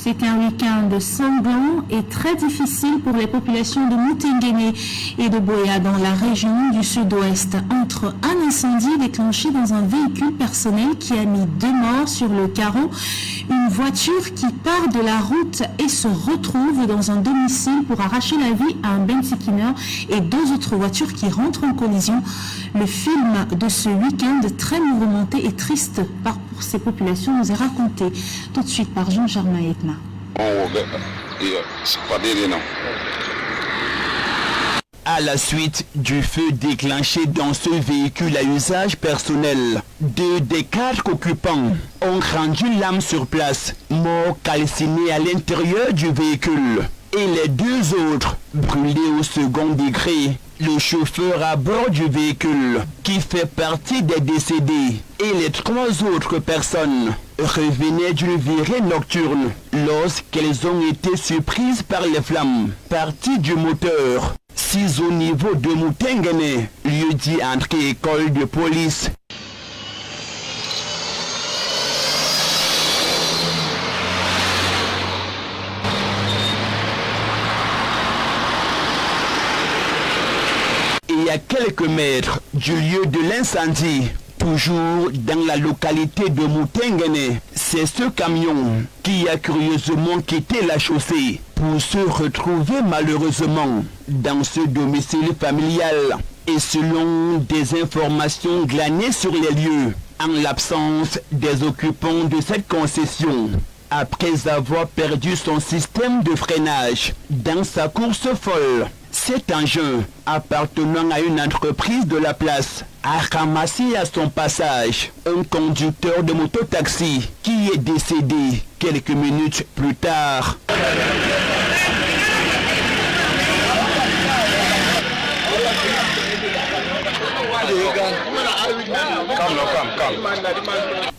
C'était un week-end sanglant et très difficile pour les populations de Moutenguéné et de Boya dans la région du sud-ouest, entre un incendie déclenché dans un véhicule personnel qui a mis 2 morts sur le carreau, une voiture qui part de la route et se retrouve dans un domicile pour arracher la vie à un benzikineur et 2 autres voitures qui rentrent en collision. Le film de ce week-end très mouvementé et triste pour ces populations nous est raconté tout de suite par Jean-Germain Etna. À la suite du feu déclenché dans ce véhicule à usage personnel, 2 des 4 occupants ont rendu l'âme sur place, morts calcinés à l'intérieur du véhicule, et les 2 autres brûlés au second degré. Le chauffeur à bord du véhicule, qui fait partie des décédés, et les 3 autres personnes revenaient d'une virée nocturne lorsqu'elles ont été surprises par les flammes parties du moteur. 6 au niveau de Moutenguéné, lieu dit entrée école de police. Et à quelques mètres du lieu de l'incendie, toujours dans la localité de Moutenguéné, c'est ce camion qui a curieusement quitté la chaussée pour se retrouver malheureusement dans ce domicile familial. Et selon des informations glanées sur les lieux, en l'absence des occupants de cette concession, après avoir perdu son système de freinage dans sa course folle, cet engin appartenant à une entreprise de la place a ramassé à son passage un conducteur de mototaxi qui est décédé quelques minutes plus tard.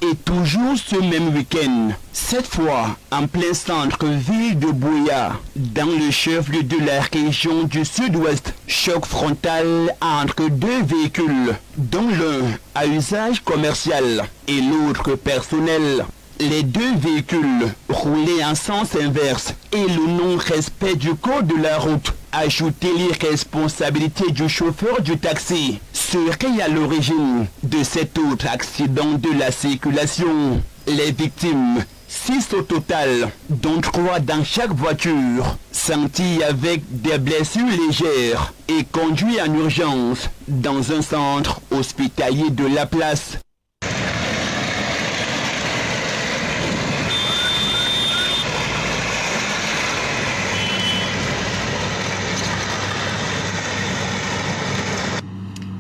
Et toujours ce même week-end, cette fois en plein centre-ville de Boya, dans le chef-lieu de la région du sud-ouest, choc frontal entre 2 véhicules, dont l'un à usage commercial et l'autre personnel. Les 2 véhicules roulaient en sens inverse et le non-respect du code de la route, ajouté l'irresponsabilité du chauffeur du taxi, serait à l'origine de cet autre accident de la circulation. Les victimes, 6 au total, dont 3 dans chaque voiture, sentis avec des blessures légères et conduits en urgence dans un centre hospitalier de la place.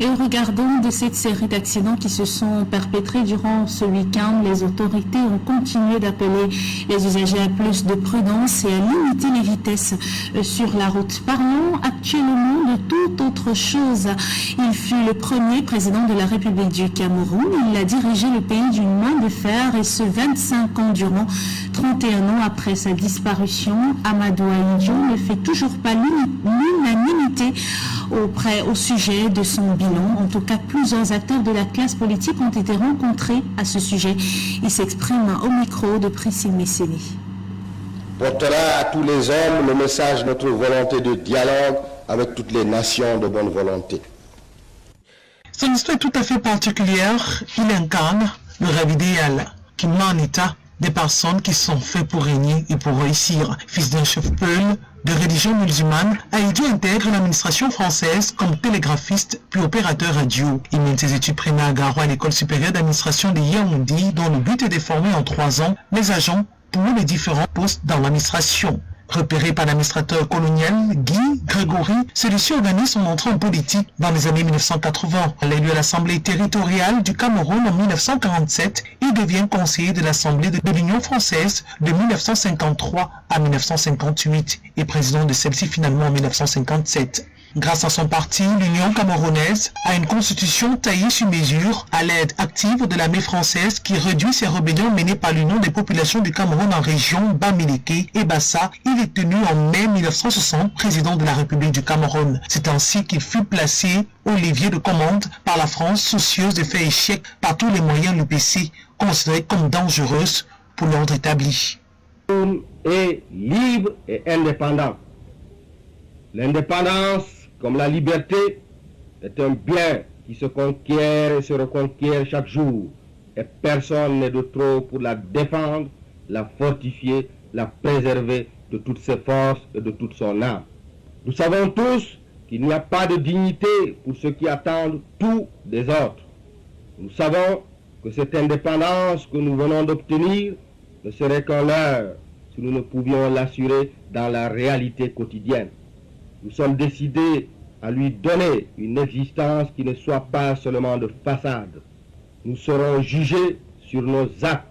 Et regardons de cette série d'accidents qui se sont perpétrés durant ce week-end. Les autorités ont continué d'appeler les usagers à plus de prudence et à limiter les vitesses sur la route. Parlons actuellement de toute autre chose. Il fut le premier président de la République du Cameroun. Il a dirigé le pays d'une main de fer et ce 25 ans durant. 31 ans après sa disparition, Amadou Ahidjo ne fait toujours pas l'unanimité au sujet de son bilan. En tout cas, plusieurs acteurs de la classe politique ont été rencontrés à ce sujet. Il s'exprime au micro de Priscille Messeni. Portera à tous les hommes le message de notre volonté de dialogue avec toutes les nations de bonne volonté. Son histoire est tout à fait particulière. Il incarne le rêve idéal qui met en état des personnes qui sont faites pour régner et pour réussir. Fils d'un chef peul de religion musulmane, Ahidjo intègre l'administration française comme télégraphiste puis opérateur radio. Il mène ses études primaires à Garoua à l'école supérieure d'administration de Yaoundé, dont le but est de former en 3 ans les agents pour les différents postes dans l'administration. Repéré par l'administrateur colonial Guy Grégory, celui-ci organise son entrée en politique dans les années 1980. Élu à l'Assemblée territoriale du Cameroun en 1947, il devient conseiller de l'Assemblée de l'Union française de 1953 à 1958 et président de celle-ci finalement en 1957. Grâce à son parti, l'Union camerounaise a une constitution taillée sur mesure à l'aide active de l'armée française qui réduit ses rébellions menées par l'Union des populations du Cameroun en région Bamileke et Bassa. Il est tenu en mai 1960 président de la République du Cameroun. C'est ainsi qu'il fut placé au levier de commande par la France, soucieuse de faire échec par tous les moyens l'UPC, considérée comme dangereuse pour l'ordre établi. est libre et indépendant. L'indépendance, comme la liberté, est un bien qui se conquiert et se reconquiert chaque jour. Et personne n'est de trop pour la défendre, la fortifier, la préserver de toutes ses forces et de toute son âme. Nous savons tous qu'il n'y a pas de dignité pour ceux qui attendent tout des autres. Nous savons que cette indépendance que nous venons d'obtenir ne serait qu'un leurre si nous ne pouvions l'assurer dans la réalité quotidienne. Nous sommes décidés à lui donner une existence qui ne soit pas seulement de façade. Nous serons jugés sur nos actes.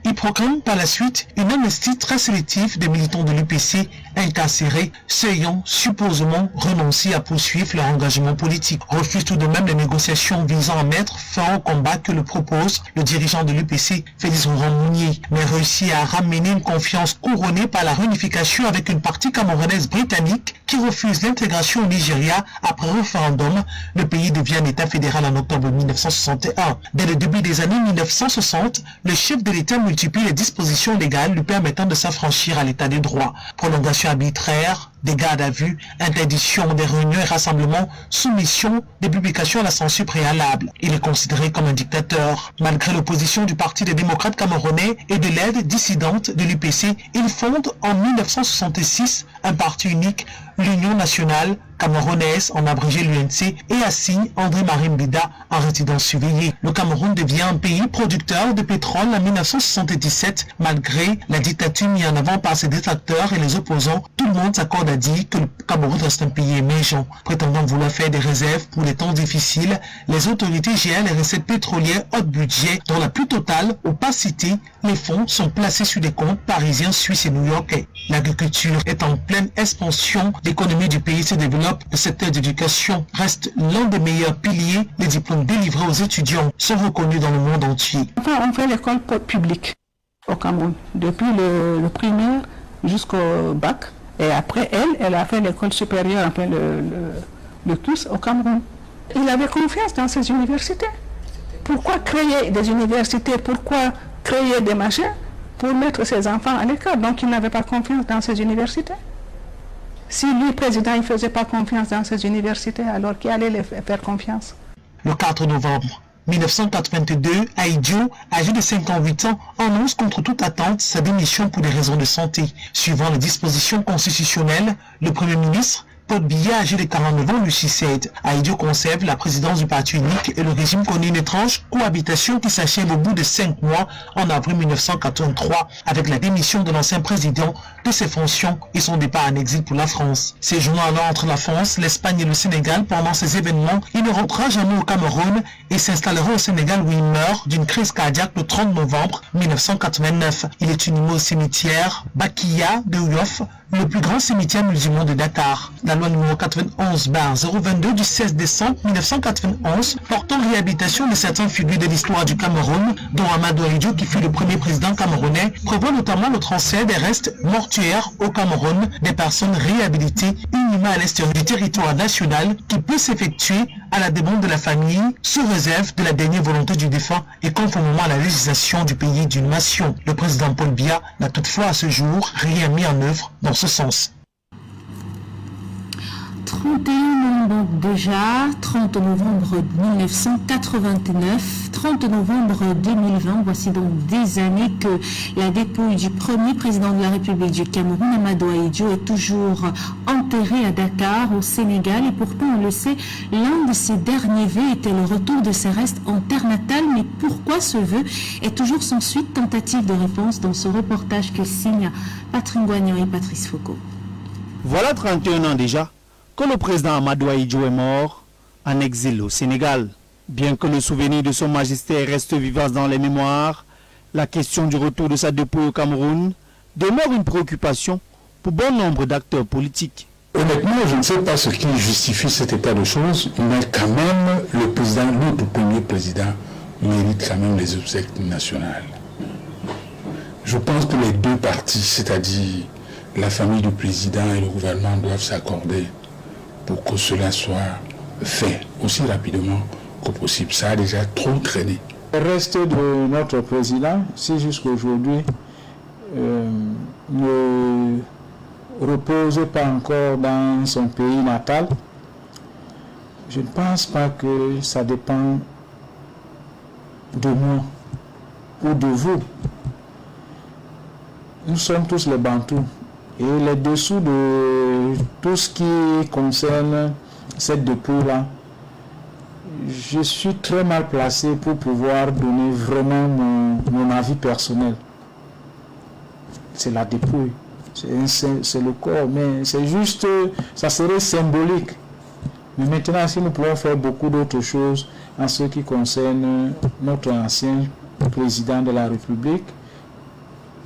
Il proclame par la suite une amnistie très sélective des militants de l'UPC incarcérés, ceux ayant supposément renoncé à poursuivre leur engagement politique. Refuse tout de même les négociations visant à mettre fin au combat que le propose le dirigeant de l'UPC, Félix Mounier, mais réussit à ramener une confiance couronnée par la réunification avec une partie camerounaise britannique qui refuse l'intégration au Nigeria après référendum. Le pays devient un État fédéral en octobre 1961. Dès le début des années 1960, le chef de l'État multiplie les dispositions légales lui permettant de s'affranchir à l'état des droits. Prolongation arbitraire, des gardes à vue, interdiction des réunions et rassemblements, soumission des publications à la censure préalable. Il est considéré comme un dictateur. Malgré l'opposition du Parti des démocrates camerounais et de l'aide dissidente de l'UPC, il fonde en 1966 un parti unique, l'Union nationale camerounaise, en abrégé l'UNC, et assigne André-Marie Mbida en résidence surveillée. Le Cameroun devient un pays producteur de pétrole en 1977, malgré la dictature mise en avant par ses détracteurs et les opposants. Tout le monde s'accorde à dire que le Cameroun reste un pays émergent. Prétendant vouloir faire des réserves pour les temps difficiles, les autorités gèrent les recettes pétrolières haut budget, dont la plus totale opacité. Les fonds sont placés sur des comptes parisiens, suisses et new-yorkais. L'agriculture est en pleine expansion, l'économie du pays se développe, le secteur d'éducation reste l'un des meilleurs piliers. Les diplômes délivrés aux étudiants sont reconnus dans le monde entier. Enfin, on fait l'école publique au Cameroun, depuis le primaire jusqu'au bac. Et après, elle a fait l'école supérieure, enfin le tous au Cameroun. Il avait confiance dans ses universités. Pourquoi créer des universités? Pourquoi créer des machins pour mettre ses enfants à l'école? Donc il n'avait pas confiance dans ses universités. Si lui, président, il ne faisait pas confiance dans ses universités, alors qui allait les faire confiance? Le 4 novembre 1982, Aïdjo, âgé de 58 ans, annonce contre toute attente sa démission pour des raisons de santé. Suivant les dispositions constitutionnelles, le Premier ministre Paul Biya, âgé de 49 ans, lui succède. Aïdjo conserve la présidence du parti unique et le régime connaît une étrange cohabitation qui s'achève au bout de 5 mois en avril 1983 avec la démission de l'ancien président de ses fonctions et son départ en exil pour la France. Séjournant alors entre la France, l'Espagne et le Sénégal pendant ces événements, il ne rentrera jamais au Cameroun et s'installera au Sénégal où il meurt d'une crise cardiaque le 30 novembre 1989. Il est inhumé au cimetière Bakiya de Yoff, le plus grand cimetière musulman de Dakar. La loi numéro 91/022 du 16 décembre 1991 portant réhabilitation de certaines figures de l'histoire du Cameroun, dont Amadou Aïdjo, qui fut le premier président camerounais, prévoit notamment le transfert des restes mortuaires au Cameroun des personnes réhabilitées inhumées à l'extérieur du territoire national qui peut s'effectuer à la demande de la famille sous réserve de la dernière volonté du défunt et conformément à la législation du pays d'une nation. Le président Paul Biya n'a toutefois à ce jour rien mis en œuvre dans ce sens. 31 ans donc déjà, 30 novembre 1989, 30 novembre 2020, voici donc des années que la dépouille du premier président de la République du Cameroun, Amadou Aïdjo, est toujours enterrée à Dakar, au Sénégal, et pourtant on le sait, l'un de ses derniers vœux était le retour de ses restes en terre natale, mais pourquoi ce vœu est toujours sans suite? Tentative de réponse dans ce reportage que signent Patrick Guagnon et Patrice Foucault. Voilà 31 ans déjà que le président Amadou Aïdjo est mort en exil au Sénégal. Bien que le souvenir de son magistère reste vivant dans les mémoires, la question du retour de sa dépouille au Cameroun demeure une préoccupation pour bon nombre d'acteurs politiques. Honnêtement, je ne sais pas ce qui justifie cet état de choses, mais quand même, le président, notre premier président, mérite quand même les obsèques nationales. Je pense que les deux parties, c'est-à-dire la famille du président et le gouvernement, doivent s'accorder pour que cela soit fait aussi rapidement que possible. Ça a déjà trop traîné. Le reste de notre président, si jusqu'à aujourd'hui, ne repose pas encore dans son pays natal, je ne pense pas que ça dépend de moi ou de vous. Nous sommes tous les Bantous. Et les dessous de tout ce qui concerne cette dépouille-là, je suis très mal placé pour pouvoir donner vraiment mon avis personnel. C'est la dépouille, c'est le corps, mais c'est juste, ça serait symbolique. Mais maintenant, si nous pouvons faire beaucoup d'autres choses en ce qui concerne notre ancien président de la République,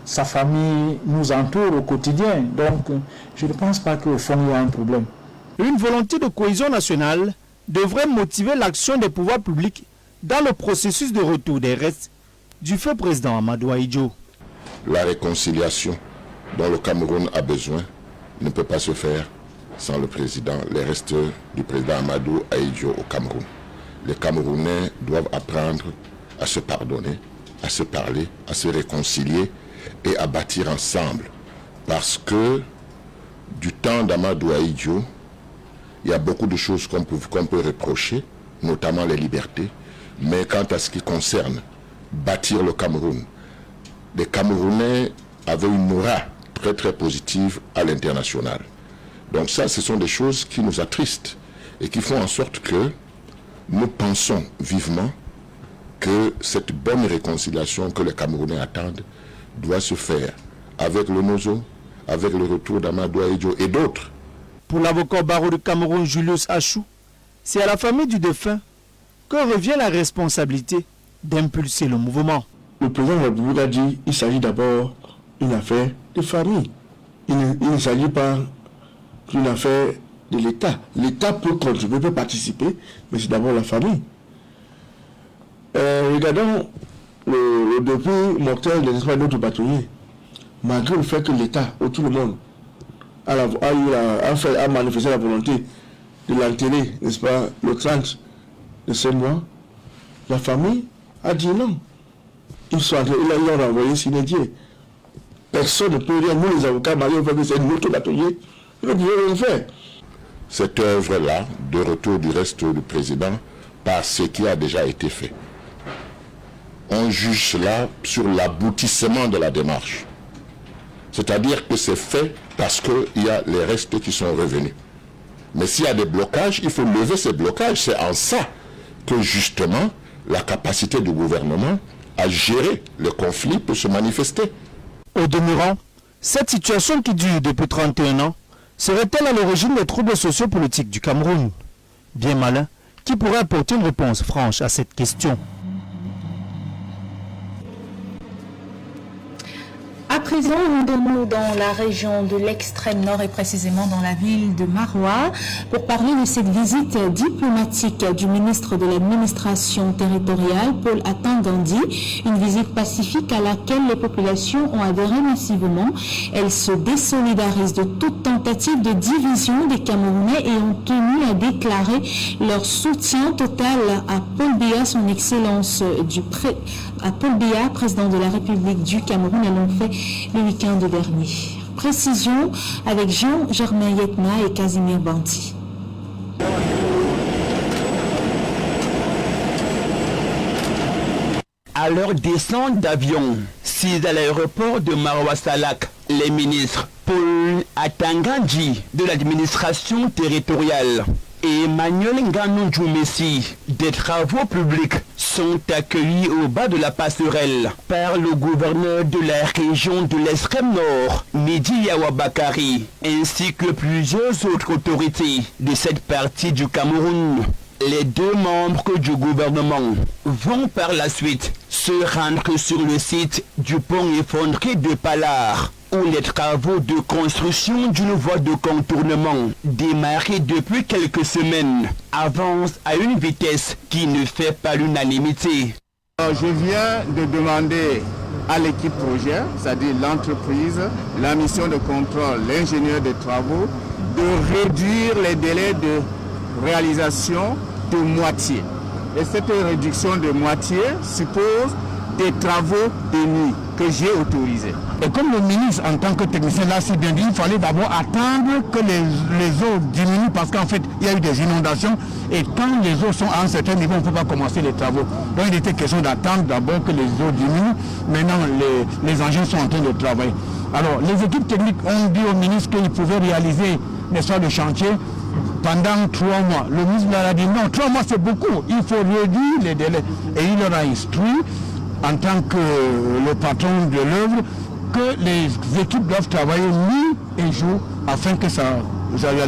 sa famille nous entoure au quotidien, donc je ne pense pas qu'au fond il y a un problème. Une volonté de cohésion nationale devrait motiver l'action des pouvoirs publics dans le processus de retour des restes du feu président Amadou Ahidjo. La réconciliation dont le Cameroun a besoin ne peut pas se faire sans le président, les restes du président Amadou Ahidjo au Cameroun. Les Camerounais doivent apprendre à se pardonner, à se parler, à se réconcilier et à bâtir ensemble. Parce que du temps d'Amadou Ahidjo, il y a beaucoup de choses qu'on peut reprocher, notamment les libertés. Mais quant à ce qui concerne bâtir le Cameroun, les Camerounais avaient une aura très très positive à l'international. Donc ça, ce sont des choses qui nous attristent et qui font en sorte que nous pensons vivement que cette bonne réconciliation que les Camerounais attendent doit se faire avec le Nozo, avec le retour d'Amadou Ahidjo et d'autres. Pour l'avocat barreau du Cameroun Julius Achou, c'est à la famille du défunt que revient la responsabilité d'impulser le mouvement. Le président de la République a dit qu'il s'agit d'abord d'une affaire de famille. Il ne s'agit pas d'une affaire de l'État. L'État peut contribuer, peut participer, mais c'est d'abord la famille. Regardons le dépôt mortel des esprits d'autres bâtonniers. Malgré le fait que l'État, ou tout le monde, a manifesté la volonté de l'enterrer, n'est-ce pas, le 30 de ce mois, la famille a dit non. Ils l'ont renvoyé sinédié. Personne ne peut dire, nous les avocats, malgré le fait que c'est notre bâtonnier, ils ne pouvaient rien faire. Cette œuvre-là, de retour du reste du président, par ce qui a déjà été fait. On juge cela sur l'aboutissement de la démarche. C'est-à-dire que c'est fait parce qu'il y a les restes qui sont revenus. Mais s'il y a des blocages, il faut lever ces blocages. C'est en ça que justement la capacité du gouvernement à gérer le conflit peut se manifester. Au demeurant, cette situation qui dure depuis 31 ans serait-elle à l'origine des troubles sociopolitiques du Cameroun? Bien malin, qui pourrait apporter une réponse franche à cette question? À présent, rendons-nous dans la région de l'extrême nord et précisément dans la ville de Maroua pour parler de cette visite diplomatique du ministre de l'administration territoriale, Paul Atangandi, une visite pacifique à laquelle les populations ont adhéré massivement. Elles se désolidarisent de toute tentative de division des Camerounais et ont tenu à déclarer leur soutien total à Paul Biya, son excellence à Paul Biya, président de la République du Cameroun. Elles l'ont fait le week-end dernier. Précision avec Jean-Germain Yetna et Casimir Banti. À leur descente d'avion, 6 à l'aéroport de Maroua-Salak, les ministres Paul Atangandi de l'administration territoriale et Emmanuel Nganou-Djoumessi des travaux publics sont accueillis au bas de la passerelle par le gouverneur de la région de l'extrême nord, Midi Yawabakari, ainsi que plusieurs autres autorités de cette partie du Cameroun. Les deux membres du gouvernement vont par la suite se rendre sur le site du pont effondré de Palar, où les travaux de construction d'une voie de contournement démarrés depuis quelques semaines avancent à une vitesse qui ne fait pas l'unanimité. Je viens de demander à l'équipe projet, c'est-à-dire l'entreprise, la mission de contrôle, l'ingénieur des travaux, de réduire les délais de réalisation de moitié. Et cette réduction de moitié suppose des travaux de nuit que j'ai autorisés. Et comme le ministre, en tant que technicien, l'a si bien dit, il fallait d'abord attendre que les eaux diminuent parce qu'en fait, il y a eu des inondations et quand les eaux sont à un certain niveau, on ne peut pas commencer les travaux. Donc il était question d'attendre d'abord que les eaux diminuent. Maintenant, les engins sont en train de travailler. Alors, les équipes techniques ont dit au ministre qu'ils pouvaient réaliser, n'est-ce pas, le chantier pendant 3 mois. Le ministre leur a dit non, 3 mois c'est beaucoup, il faut réduire les délais. Et il leur a instruit, en tant que le patron de l'œuvre, que les équipes doivent travailler nuit et jour afin que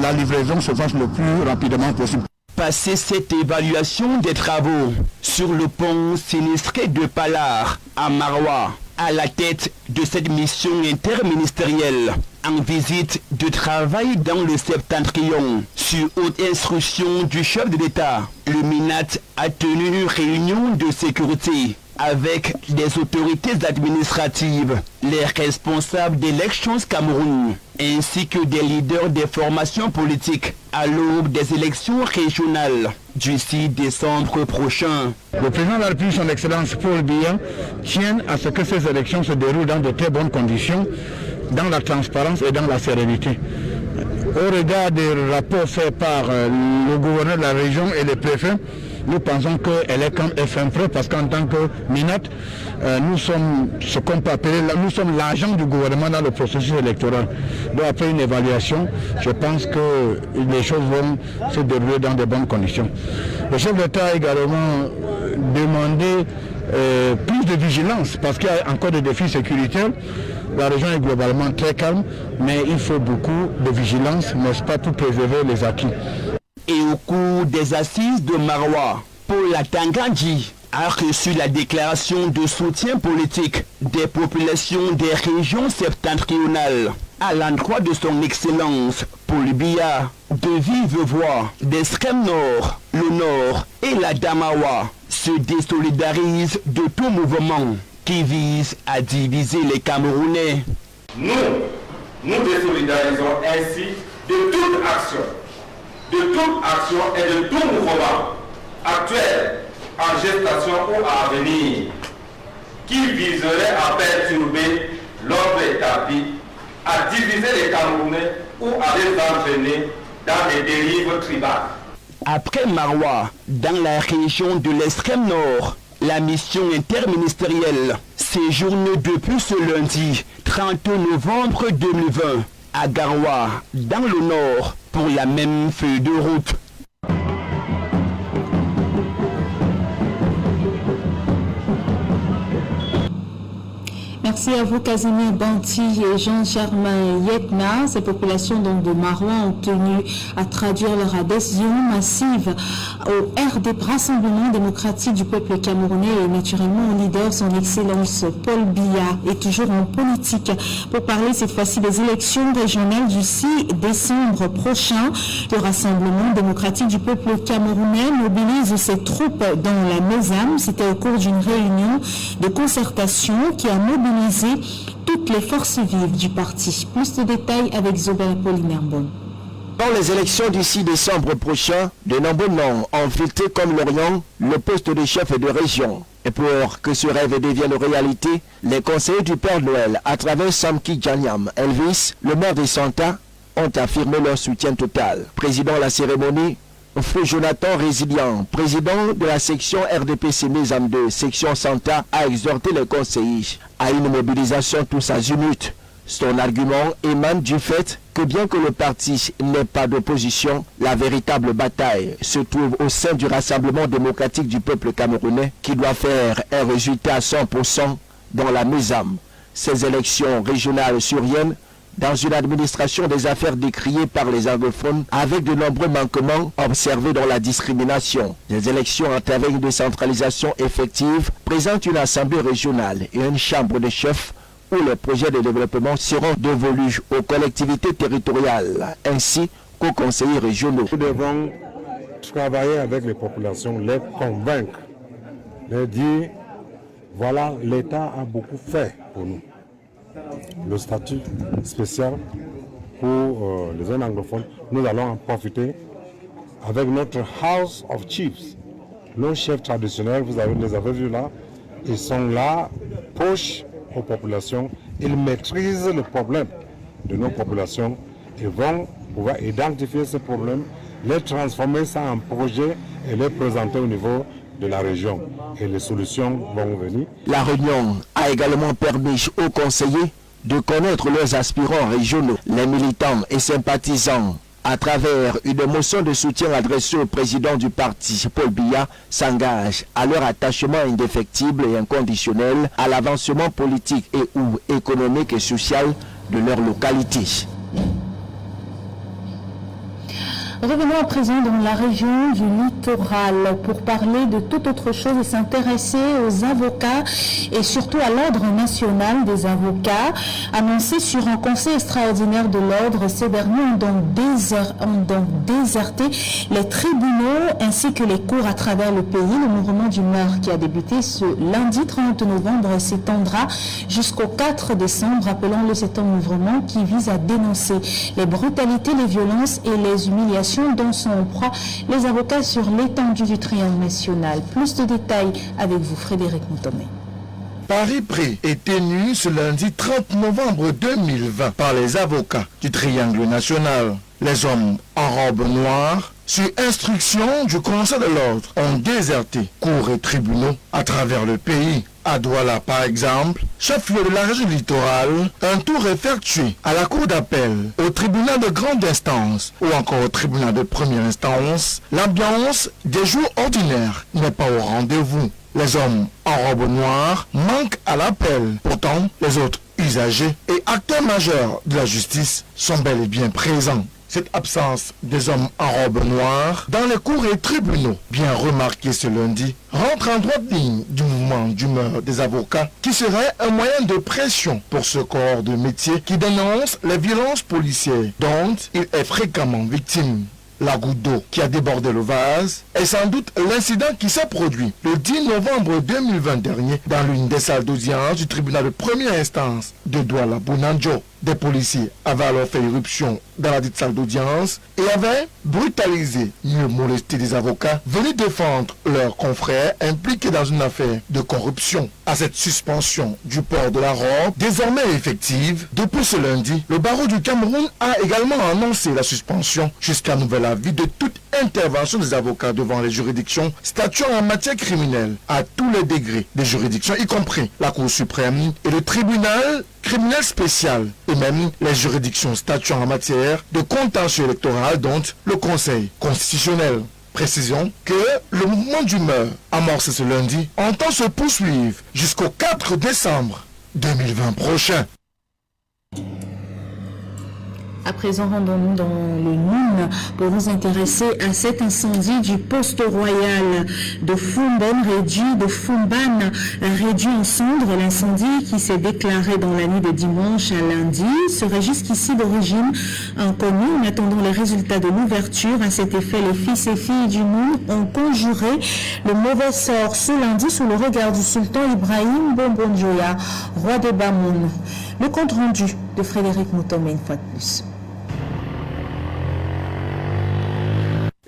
la livraison se fasse le plus rapidement possible. Passé cette évaluation des travaux sur le pont sinistré de Palar à Maroua, à la tête de cette mission interministérielle, en visite de travail dans le Septentrion, sur haute instruction du chef de l'État, le MINAT a tenu une réunion de sécurité avec les autorités administratives, les responsables d'élections Cameroun, ainsi que des leaders des formations politiques à l'aube des élections régionales du 6 décembre prochain. Le président de la République, son Excellence Paul Biya, tient à ce que ces élections se déroulent dans de très bonnes conditions, dans la transparence et dans la sérénité. Au regard des rapports faits par le gouverneur de la région et les préfets, nous pensons qu'elle est comme FM Pro parce qu'en tant que MINAT, nous sommes ce qu'on peut appeler, nous sommes l'agent du gouvernement dans le processus électoral. Donc après une évaluation, je pense que les choses vont se dérouler dans de bonnes conditions. Le chef d'État a également demandé plus de vigilance parce qu'il y a encore des défis sécuritaires. La région est globalement très calme, mais il faut beaucoup de vigilance, n'est-ce pas, pour préserver les acquis. Et au cours des assises de Maroua, Paul Atangandji a reçu la déclaration de soutien politique des populations des régions septentrionales à l'endroit de son Excellence Paul Biya, de vive voix d'extrême nord, le nord et la Damawa se désolidarisent de tout mouvement qui vise à diviser les Camerounais. Nous désolidarisons ainsi de toute action et de tout mouvement actuel, en gestation ou à venir, qui viserait à perturber l'ordre établi, à diviser les Camerounais ou à les entraîner dans des dérives tribales. Après Maroua, dans la région de l'extrême nord, la mission interministérielle séjourne depuis ce lundi 30 novembre 2020 à Garoua, dans le nord, pour la même feuille de route. Merci à vous, Casimir Banti et Jean-Germain Yetna. Ces populations donc de Maroua ont tenu à traduire leur adhésion massive au RD, Rassemblement démocratique du peuple camerounais, et naturellement au leader, son Excellence Paul Biya, est toujours en politique. Pour parler cette fois-ci des élections régionales du 6 décembre prochain, le Rassemblement démocratique du peuple camerounais mobilise ses troupes dans la Mézam. C'était au cours d'une réunion de concertation qui a mobilisé toutes les forces vives du parti. Plus de détails avec Zobel Apollinaire Bon. Dans les élections du 6 décembre prochain, de nombreux noms ont filtré comme l'Orient le poste de chef de région. Et pour que ce rêve devienne réalité, les conseillers du Père Noël, à travers Samki Djaniam Elvis, le maire de Santa, ont affirmé leur soutien total. Président de la cérémonie, Feu Jonathan Résilient, président de la section RDPC Mézam 2, section Santa, a exhorté les conseillers à une mobilisation tous azimuts. Son argument émane du fait que bien que le parti n'ait pas d'opposition, la véritable bataille se trouve au sein du Rassemblement démocratique du peuple camerounais qui doit faire un résultat à 100% dans la Mézam. Ces élections régionales syriennes dans une administration des affaires décriée par les anglophones avec de nombreux manquements observés dans la discrimination. Les élections à travers une décentralisation effective présentent une assemblée régionale et une chambre de chefs où les projets de développement seront dévolus aux collectivités territoriales ainsi qu'aux conseillers régionaux. Nous devons travailler avec les populations, les convaincre, les dire voilà, l'État a beaucoup fait pour nous. Le statut spécial pour les zones anglophones, nous allons en profiter avec notre House of Chiefs. Nos chefs traditionnels, vous les avez vus là, ils sont là, proches aux populations, ils maîtrisent le problème de nos populations, ils vont pouvoir identifier ces problèmes, les transformer ça en projet et les présenter au niveau de la région. Et les solutions vont venir. La réunion a également permis aux conseillers de connaître leurs aspirants régionaux, les militants et sympathisants. À travers une motion de soutien adressée au président du parti, Paul Biya, s'engage à leur attachement indéfectible et inconditionnel à l'avancement politique et ou économique et social de leur localité. Revenons à présent dans la région du littoral pour parler de toute autre chose et s'intéresser aux avocats et surtout à l'ordre national des avocats. Annoncé sur un conseil extraordinaire de l'ordre, ces derniers ont donc déserté les tribunaux ainsi que les cours à travers le pays. Le mouvement d'humeur qui a débuté ce lundi 30 novembre s'étendra jusqu'au 4 décembre. Rappelons-le, c'est un mouvement qui vise à dénoncer les brutalités, les violences et les humiliations dont sont proies les avocats sur l'étendue du triangle national. Plus de détails avec vous, Frédéric Moutomé. Paris pris est tenu ce lundi 30 novembre 2020 par les avocats du triangle national. Les hommes en robe noire, sur instruction du Conseil de l'ordre, ont déserté cours et tribunaux à travers le pays. À Douala, par exemple, chef-lieu de la région littorale, un tour effectué à la cour d'appel, au tribunal de grande instance ou encore au tribunal de première instance, l'ambiance des jours ordinaires n'est pas au rendez-vous. Les hommes en robe noire manquent à l'appel. Pourtant, les autres usagers et acteurs majeurs de la justice sont bel et bien présents. Cette absence des hommes en robe noire dans les cours et tribunaux, bien remarquée ce lundi, rentre en droite ligne du mouvement d'humeur des avocats qui serait un moyen de pression pour ce corps de métier qui dénonce les violences policières dont il est fréquemment victime. La goutte d'eau qui a débordé le vase est sans doute l'incident qui s'est produit le 10 novembre 2020 dernier dans l'une des salles d'audience du tribunal de première instance de Douala-Bounandjo. Des policiers avaient alors fait irruption dans la dite salle d'audience et avaient brutalisé, mieux molesté des avocats venus défendre leurs confrères impliqués dans une affaire de corruption. À cette suspension du port de la robe, désormais effective, depuis ce lundi, le barreau du Cameroun a également annoncé la suspension jusqu'à nouvel avis de toute intervention des avocats devant les juridictions statuant en matière criminelle à tous les degrés des juridictions, y compris la Cour suprême et le tribunal criminel spécial, et même les juridictions statuant en matière de contentieux électoral, dont le Conseil constitutionnel. Précisons que le mouvement d'humeur amorcé ce lundi entend se poursuivre jusqu'au 4 décembre 2020 prochain. À présent, rendons-nous dans le Nîmes pour nous intéresser à cet incendie du poste royal de Fumban réduit en cendres. L'incendie qui s'est déclaré dans la nuit de dimanche à lundi serait jusqu'ici d'origine inconnue. En attendant les résultats de l'ouverture, à cet effet, les fils et filles du Nîmes ont conjuré le mauvais sort ce lundi sous le regard du sultan Ibrahim Bombon-Joya, roi de Bamoun. Le compte rendu de Frédéric Moutomé une fois de plus.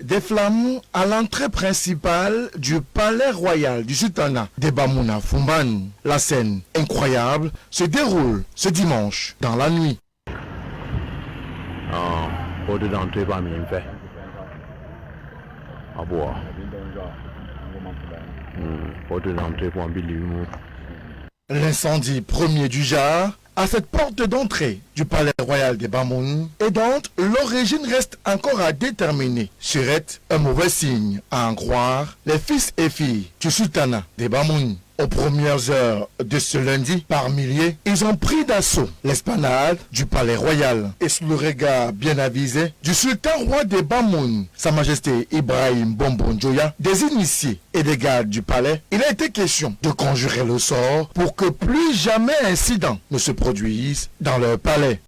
Des flammes à l'entrée principale du palais royal du sultanat de Bamouna Fumban. La scène incroyable se déroule ce dimanche dans la nuit. L'incendie premier du genre à cette porte d'entrée du palais royal de Bamoun et dont l'origine reste encore à déterminer serait un mauvais signe à en croire les fils et filles du sultanat de Bamoun. Aux premières heures de ce lundi, par milliers, ils ont pris d'assaut l'esplanade du palais royal. Et sous le regard bien avisé du sultan roi de Bamoun, Sa Majesté Ibrahim Bombon-Joya, des initiés et des gardes du palais, il a été question de conjurer le sort pour que plus jamais incident ne se produise dans leur palais.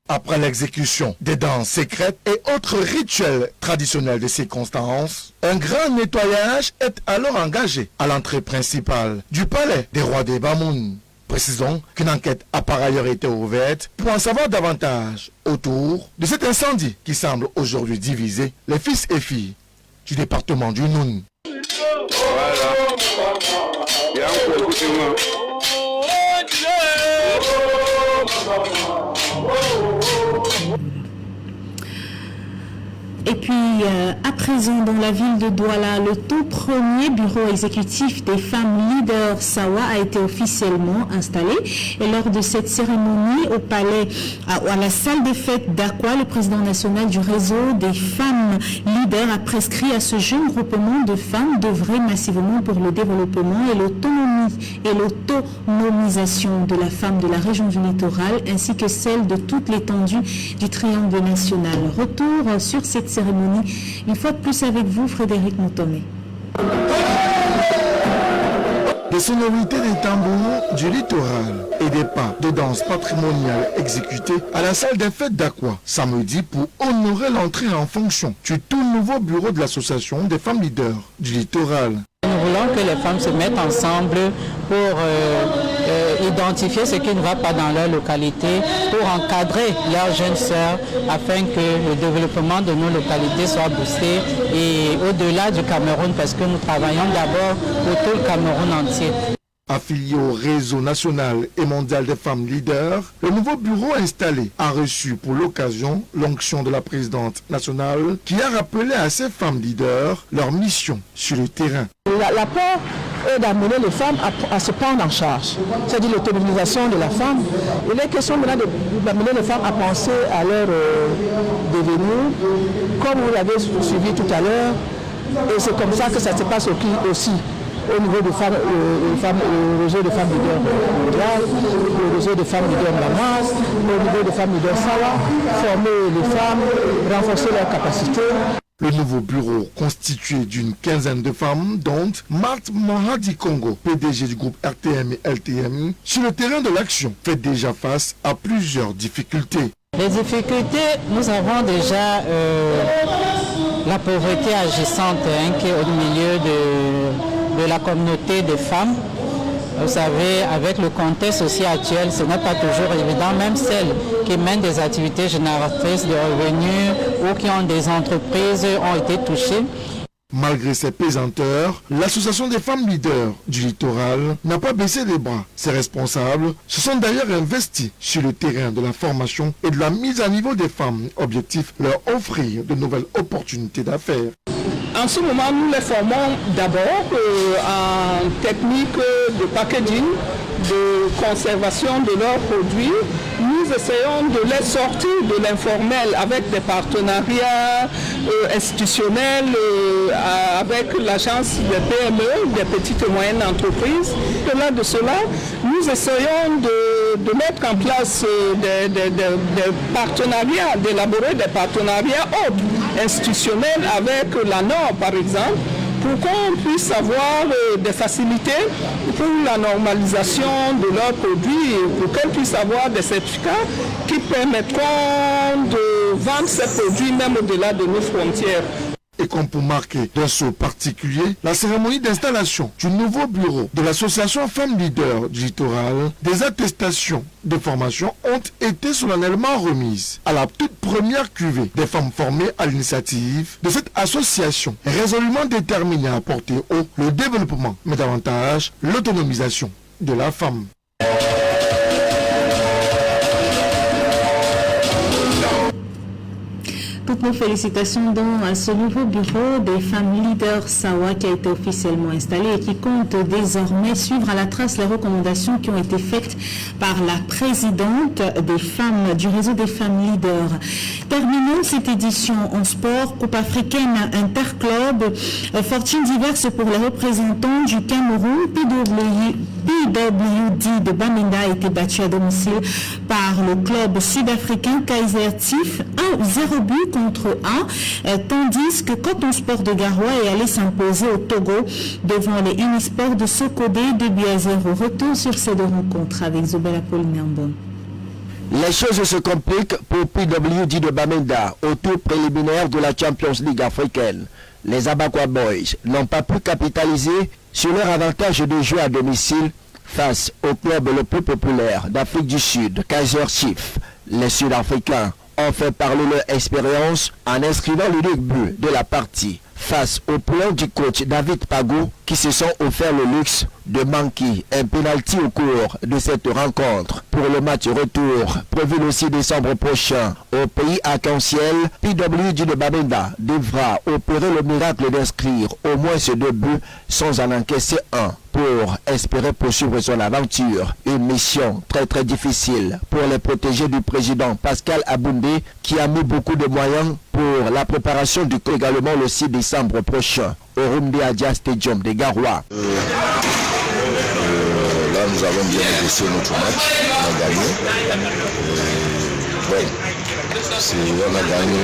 Après l'exécution des danses secrètes et autres rituels traditionnels de circonstances, un grand nettoyage est alors engagé à l'entrée principale du palais des rois des Bamoun. Précisons qu'une enquête a par ailleurs été ouverte pour en savoir davantage autour de cet incendie qui semble aujourd'hui diviser les fils et filles du département du Noun. Et puis, à présent, dans la ville de Douala, le tout premier bureau exécutif des femmes leaders Sawa a été officiellement installé. Et lors de cette cérémonie au palais, à la salle des fêtes d'Aqua, le président national du réseau des femmes leaders a prescrit à ce jeune groupement de femmes d'œuvrer massivement pour le développement et l'autonomisation de la femme de la région du littoral, ainsi que celle de toute l'étendue du triangle national. Retour sur cette cérémonie, une fois de plus avec vous, Frédéric Moutomé. Des sonorités des tambours du littoral et des pas de danse patrimoniale exécutés à la salle des fêtes d'Aqua samedi pour honorer l'entrée en fonction du tout nouveau bureau de l'association des femmes leaders du littoral. Nous voulons que les femmes se mettent ensemble pour identifier ce qui ne va pas dans leur localité, pour encadrer leurs jeunes sœurs afin que le développement de nos localités soit boosté et au-delà du Cameroun, parce que nous travaillons d'abord pour tout le Cameroun entier. Affilié au réseau national et mondial des femmes leaders, le nouveau bureau installé a reçu pour l'occasion l'onction de la présidente nationale qui a rappelé à ces femmes leaders leur mission sur le terrain. L'apport est d'amener les femmes à se prendre en charge, c'est-à-dire l'autonomisation de la femme. Il est question maintenant d'amener les femmes à penser à leur devenir, comme vous l'avez suivi tout à l'heure, et c'est comme ça que ça se passe aussi. Au niveau des femmes, le réseau des femmes leaders mondiales, le réseau des femmes leaders Lamas, au niveau des femmes leaders Sawa, former les femmes, renforcer leurs capacités. Le nouveau bureau, constitué d'une quinzaine de femmes, dont Marthe Mohadi Congo, PDG du groupe RTM et LTM, sur le terrain de l'action, fait déjà face à plusieurs difficultés. Les difficultés, nous avons déjà la pauvreté agissante qui est au milieu de la communauté des femmes. Vous savez, avec le contexte aussi actuel, ce n'est pas toujours évident, même celles qui mènent des activités génératrices de revenus ou qui ont des entreprises ont été touchées. Malgré ces pesanteurs, l'association des femmes leaders du littoral n'a pas baissé les bras. Ses responsables se sont d'ailleurs investis sur le terrain de la formation et de la mise à niveau des femmes. Objectif, leur offrir de nouvelles opportunités d'affaires. En ce moment, nous les formons d'abord en technique de packaging, de conservation de leurs produits. Nous essayons de les sortir de l'informel avec des partenariats institutionnels, avec l'agence des PME, des petites et moyennes entreprises. Au-delà de cela, nous essayons de mettre en place des partenariats, d'élaborer des partenariats autres, institutionnels avec la Nord par exemple, pour qu'on puisse avoir des facilités pour la normalisation de leurs produits, pour qu'elles puissent avoir des certificats qui permettront de vendre ces produits même au-delà de nos frontières. Et comme pour marquer d'un saut particulier, la cérémonie d'installation du nouveau bureau de l'association Femmes Leaders du Littoral, des attestations de formation ont été solennellement remises à la toute première cuvée des femmes formées à l'initiative de cette association, résolument déterminée à porter haut le développement, mais davantage l'autonomisation de la femme. Toutes nos félicitations dans ce nouveau bureau des femmes leaders Sawa qui a été officiellement installé et qui compte désormais suivre à la trace les recommandations qui ont été faites par la présidente des femmes du réseau des femmes leaders. Terminons cette édition en sport. Coupe africaine interclub, fortune diverse pour les représentants du Cameroun. PWD de Bamenda a été battu à domicile par le club sud-africain Kaiser Chiefs 1-0 but contre 1, tandis que Coton Sport de Garoua est allé s'imposer au Togo devant les Unisports de Sokodé 2-0. Retour sur ces deux rencontres avec Zobel Apollinaire Mbon. Les choses se compliquent pour PWD de Bamenda au tour préliminaire de la Champions League africaine. Les Abakwa Boys n'ont pas pu capitaliser sur leur avantage de jeu à domicile face au club le plus populaire d'Afrique du Sud, Kaizer Chiefs. Les Sud-Africains ont fait parler leur expérience en inscrivant l'unique but de la partie face au plan du coach David Pagou qui se sont offert le luxe de manquer un penalty au cours de cette rencontre. Pour le match retour, prévu le 6 décembre prochain au pays arc-en-ciel, PWG de Bamenda devra opérer le miracle d'inscrire au moins ces 2 buts sans en encaisser un pour espérer poursuivre son aventure. Une mission très difficile pour les protégés du président Pascal Aboundé qui a mis beaucoup de moyens pour la préparation du coup également le 6 décembre prochain au Rumbi Adia Stadium de Garoua. Là, nous avons bien négocié notre match, on a gagné. On a gagné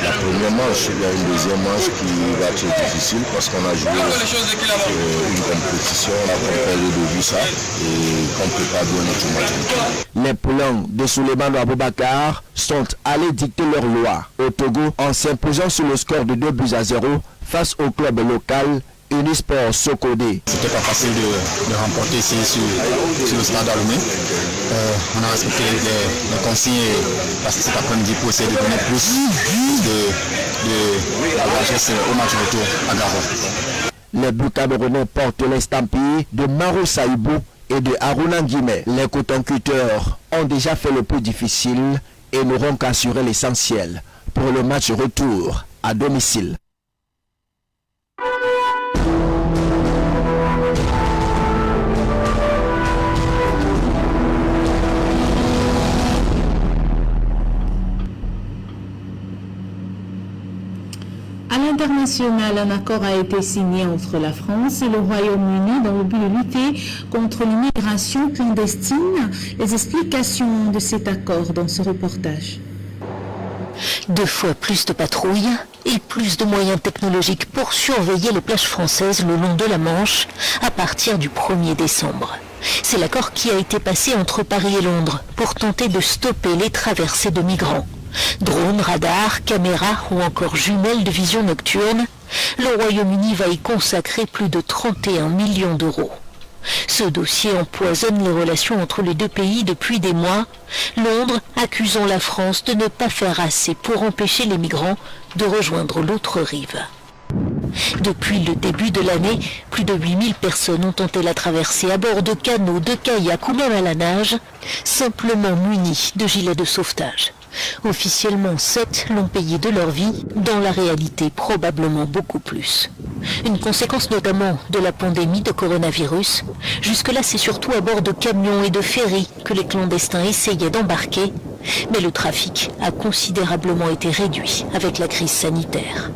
la première manche, il y a une deuxième manche qui va être difficile parce qu'on a joué une compétition, on a compris de vue ça et qu'on prépare bien notre match. Les poulains de Souleymane Aboubakar sont allés dicter leur loi au Togo en s'imposant sur le score de 2-0 face au club local Unisport Sokodé. C'était pas facile de remporter ici sur le stade Alumé. On a respecté les consignes parce que cet après-midi pour essayer de donner plus de la largesse au match retour à Garoua. Les buts camerounais portent l'estampille de Maro Saïbou et de Haruna Guimé. Les coton-cutteurs ont déjà fait le plus difficile et n'auront qu'à assurer l'essentiel pour le match retour à domicile. À l'international, un accord a été signé entre la France et le Royaume-Uni dans le but de lutter contre l'immigration clandestine. Les explications de cet accord dans ce reportage. 2 fois plus de patrouilles et plus de moyens technologiques pour surveiller les plages françaises le long de la Manche à partir du 1er décembre. C'est l'accord qui a été passé entre Paris et Londres pour tenter de stopper les traversées de migrants. Drones, radars, caméras ou encore jumelles de vision nocturne, le Royaume-Uni va y consacrer plus de 31 millions d'euros. Ce dossier empoisonne les relations entre les 2 pays depuis des mois, Londres accusant la France de ne pas faire assez pour empêcher les migrants de rejoindre l'autre rive. Depuis le début de l'année, plus de 8000 personnes ont tenté la traversée à bord de canots, de kayaks ou même à la nage, simplement munis de gilets de sauvetage. Officiellement, 7 l'ont payé de leur vie, dans la réalité probablement beaucoup plus. Une conséquence notamment de la pandémie de coronavirus. Jusque-là, c'est surtout à bord de camions et de ferries que les clandestins essayaient d'embarquer, mais le trafic a considérablement été réduit avec la crise sanitaire.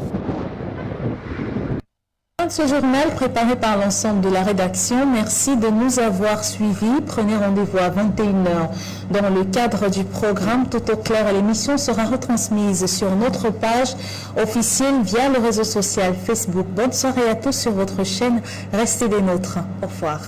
Ce journal préparé par l'ensemble de la rédaction. Merci de nous avoir suivis. Prenez rendez-vous à 21h dans le cadre du programme Tout au clair. L'émission sera retransmise sur notre page officielle via le réseau social Facebook. Bonne soirée à tous sur votre chaîne. Restez des nôtres. Au revoir.